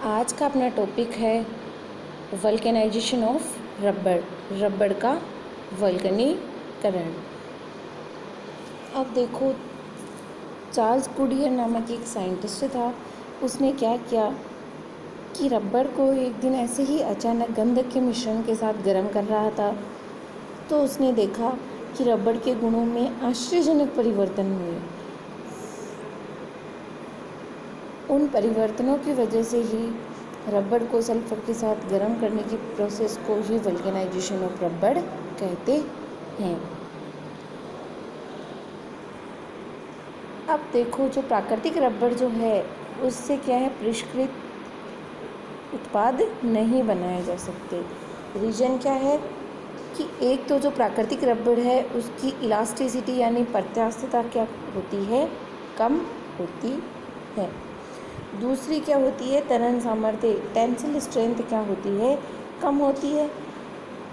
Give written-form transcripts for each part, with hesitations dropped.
आज का अपना टॉपिक है वल्केनाइजेशन ऑफ रबड़, रबड़ का वल्कनीकरण। अब देखो, चार्ल्स गुडियर नामक एक साइंटिस्ट था। उसने क्या किया कि रबड़ को एक दिन ऐसे ही अचानक गंधक के मिश्रण के साथ गर्म कर रहा था, तो उसने देखा कि रबड़ के गुणों में आश्चर्यजनक परिवर्तन हुए। उन परिवर्तनों की वजह से ही रबड़ को सल्फर के साथ गर्म करने की प्रोसेस को ही वल्केनाइजेशन ऑफ रबड़ कहते हैं। अब देखो, जो प्राकृतिक रबड़ जो है उससे क्या है, परिष्कृत उत्पाद नहीं बनाए जा सकते। रीजन क्या है कि एक तो जो प्राकृतिक रबड़ है उसकी इलास्टिसिटी यानी प्रत्यास्थता क्या होती है, कम होती है। दूसरी क्या होती है, तनन सामर्थ्य टेंसिल स्ट्रेंथ क्या होती है, कम होती है,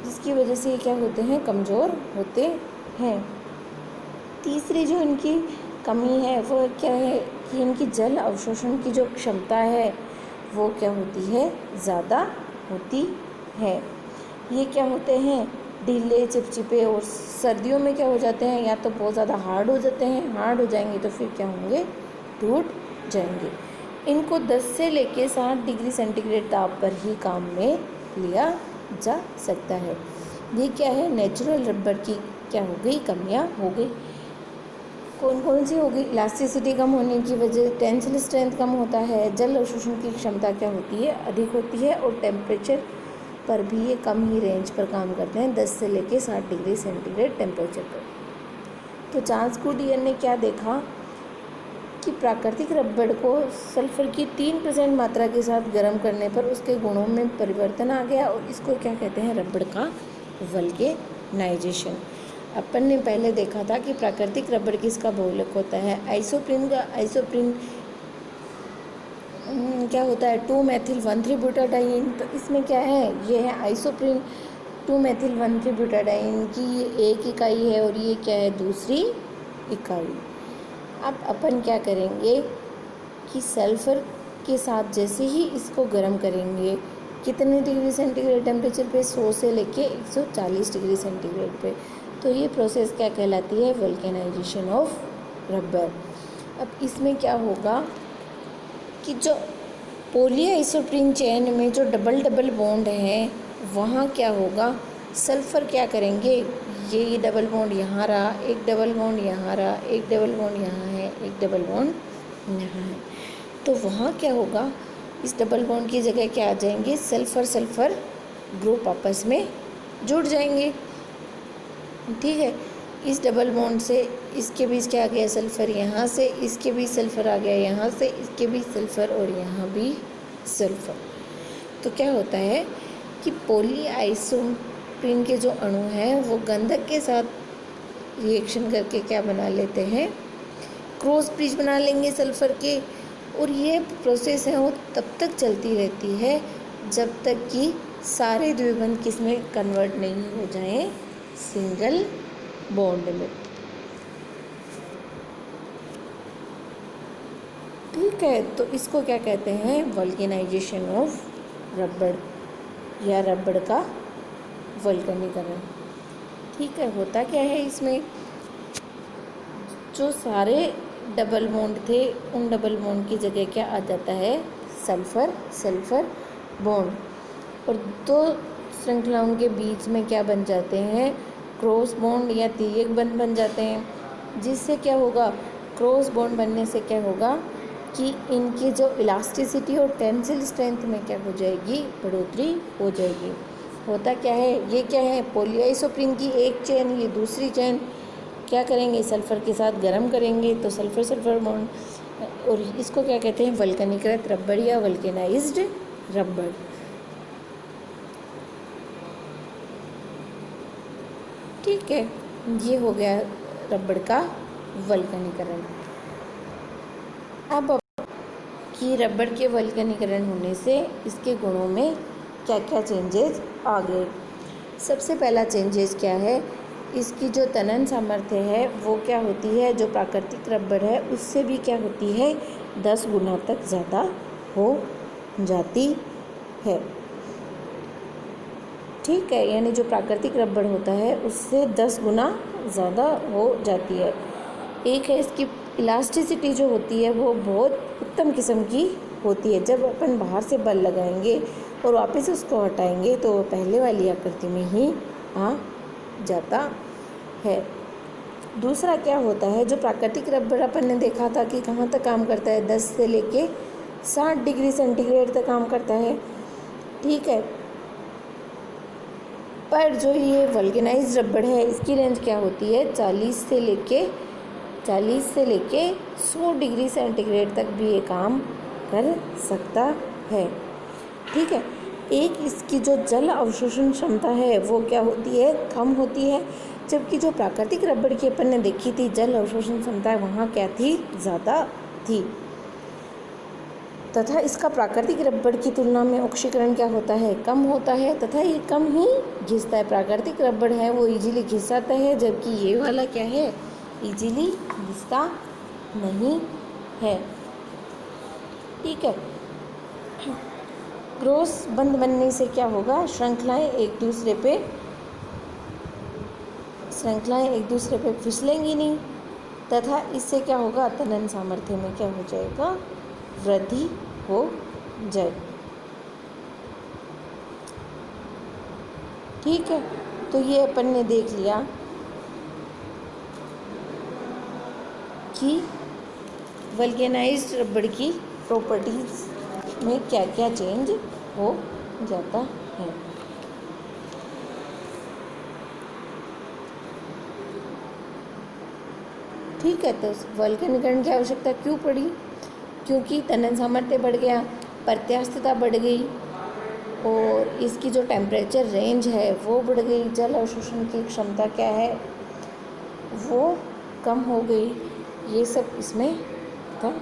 जिसकी वजह से ये क्या होते हैं, कमज़ोर होते हैं। तीसरी जो इनकी कमी है वो क्या है कि इनकी जल अवशोषण की जो क्षमता है वो क्या होती है, ज़्यादा होती है। ये क्या होते हैं, ढीले चिपचिपे, और सर्दियों में क्या हो जाते हैं, या तो बहुत ज़्यादा हार्ड हो जाते हैं, हार्ड हो जाएंगे तो फिर क्या होंगे, टूट जाएंगे। इनको 10 से लेके 60 डिग्री सेंटीग्रेड ताप पर ही काम में लिया जा सकता है। ये क्या है, नेचुरल रबड़ की क्या हो गई, कमियां हो गई। कौन कौन सी हो गई, इलास्टिसिटी कम होने की वजह, टेंसिल स्ट्रेंथ कम होता है, जल अवशोषण की क्षमता क्या होती है, अधिक होती है, और टेम्परेचर पर भी ये कम ही रेंज पर काम करते हैं, 10 से लेके 60 डिग्री सेंटीग्रेड टेम्परेचर पर। तो चार्ल्स गुडियर ने क्या देखा कि प्राकृतिक रबड़ को सल्फर की 3% मात्रा के साथ गर्म करने पर उसके गुणों में परिवर्तन आ गया, और इसको क्या कहते हैं, रबड़ का वल्केनाइजेशन। अपन ने पहले देखा था कि प्राकृतिक रबड़ किसका बहुलक होता है, आइसोप्रीन का। आइसोप्रीन क्या होता है, 2-मेथिल-1,3-ब्यूटाडाइन। तो इसमें क्या है, ये है आइसोप्रीन 2-मेथिल-1,3-ब्यूटाडाइन की ये एक इकाई है, और ये क्या है, दूसरी इकाई। अब अपन क्या करेंगे कि सल्फ़र के साथ जैसे ही इसको गर्म करेंगे, कितने डिग्री सेंटीग्रेड टेम्परेचर पे, 100 से लेके 140 डिग्री सेंटीग्रेड पे, तो ये प्रोसेस क्या कहलाती है, वल्केनाइजेशन ऑफ रबड़। अब इसमें क्या होगा कि जो पॉलीआइसोप्रीन चेन में जो डबल डबल बॉन्ड है वहाँ क्या होगा, सल्फ़र क्या करेंगे, ये डबल बॉन्ड यहाँ रहा, एक डबल बॉन्ड यहाँ रहा, एक डबल बॉन्ड यहाँ है, एक डबल बॉन्ड यहाँ है, तो वहाँ क्या होगा, इस डबल बॉन्ड की जगह क्या आ जाएंगे, सल्फ़र सल्फ़र ग्रुप आपस में जुड़ जाएंगे। ठीक है, इस डबल बॉन्ड से इसके बीच क्या आ गया, सल्फ़र, यहाँ से इसके बीच सल्फ़र आ गया, यहाँ से इसके बीच सल्फ़र, और यहाँ भी सल्फ़र। तो क्या होता है कि पॉलीआइसोप्रीन के जो अणु हैं वो गंधक के साथ रिएक्शन करके क्या बना लेते हैं, क्रॉस ब्रिज बना लेंगे सल्फ़र के। और ये प्रोसेस है वो तब तक चलती रहती है जब तक कि सारे द्विबंध किस में कन्वर्ट नहीं हो जाएं, सिंगल बॉन्ड में। ठीक है, तो इसको क्या कहते हैं, वल्केनाइजेशन ऑफ रबड़ या रबड़ का वल्कनीकरण। ठीक है, होता क्या है, इसमें जो सारे डबल बॉन्ड थे उन डबल बॉन्ड की जगह क्या आ जाता है, सल्फ़र सल्फ़र बॉन्ड, और दो श्रृंखलाओं के बीच में क्या बन जाते हैं, क्रॉस बॉन्ड या तिर्यक बंध बन जाते हैं। जिससे क्या होगा, क्रॉस बॉन्ड बनने से क्या होगा कि इनकी जो इलास्टिसिटी और टेंसिल स्ट्रेंथ में क्या हो जाएगी, बढ़ोतरी हो जाएगी। होता क्या है, ये क्या है, पॉलीआइसोप्रीन की एक चेन, ये दूसरी चेन क्या करेंगे, सल्फ़र के साथ गर्म करेंगे तो सल्फ़र सल्फ़र बॉन्ड, और इसको क्या कहते हैं, वल्कनीकृत रबड़ या वल्केनाइज्ड रबड़। ठीक है, ये हो गया रबड़ का वल्कनीकरण। अब कि रबड़ के वल्कनीकरण होने से इसके गुणों में क्या क्या चेंजेस आ गए। सबसे पहला चेंजेस क्या है, इसकी जो तनन सामर्थ्य है वो क्या होती है, जो प्राकृतिक रबड़ है उससे भी क्या होती है, 10 गुना तक ज़्यादा हो जाती है। ठीक है, यानी जो प्राकृतिक रबड़ होता है उससे 10 गुना ज़्यादा हो जाती है। एक है इसकी इलास्टिसिटी जो होती है वो बहुत उत्तम किस्म की होती है। जब अपन बाहर से बल लगाएंगे और वापस उसको हटाएंगे तो वो पहले वाली आकृति में ही आ जाता है। दूसरा क्या होता है, जो प्राकृतिक रबड़ अपन ने देखा था कि कहाँ तक काम करता है, 10 से लेके 60 डिग्री सेंटीग्रेड तक काम करता है। ठीक है, पर जो ये वल्केनाइज्ड रबड़ है इसकी रेंज क्या होती है, 40 से लेके 100 डिग्री सेंटीग्रेड तक भी ये काम कर सकता है। ठीक है, एक इसकी जो जल अवशोषण क्षमता है वो क्या होती है, कम होती है, जबकि जो प्राकृतिक रबड़ की अपन ने देखी थी जल अवशोषण क्षमता वहाँ क्या थी, ज़्यादा थी। तथा इसका प्राकृतिक रबड़ की तुलना में ऑक्सीकरण क्या होता है, कम होता है, तथा ये कम ही घिसता है। प्राकृतिक रबड़ है वो इजीली घिस जाता है, जबकि ये वाला क्या है, इजीली घिसता नहीं है। ठीक है, क्रॉस बंध बनने से क्या होगा, श्रृंखलाएं एक दूसरे पे फिसलेंगी नहीं, तथा इससे क्या होगा, तनन सामर्थ्य में क्या हो जाएगा, वृद्धि हो जाए। ठीक है, तो ये अपन ने देख लिया कि वल्केनाइज्ड रबड़ की प्रॉपर्टीज़ में क्या क्या चेंज हो जाता है। ठीक है, तो वल्कनीकरण की आवश्यकता क्यों पड़ी, क्योंकि तनन सामर्थ्य बढ़ गया, प्रत्यास्थता बढ़ गई और इसकी जो टेम्परेचर रेंज है वो बढ़ गई, जल अवशोषण की क्षमता क्या है वो कम हो गई। ये सब इसमें था।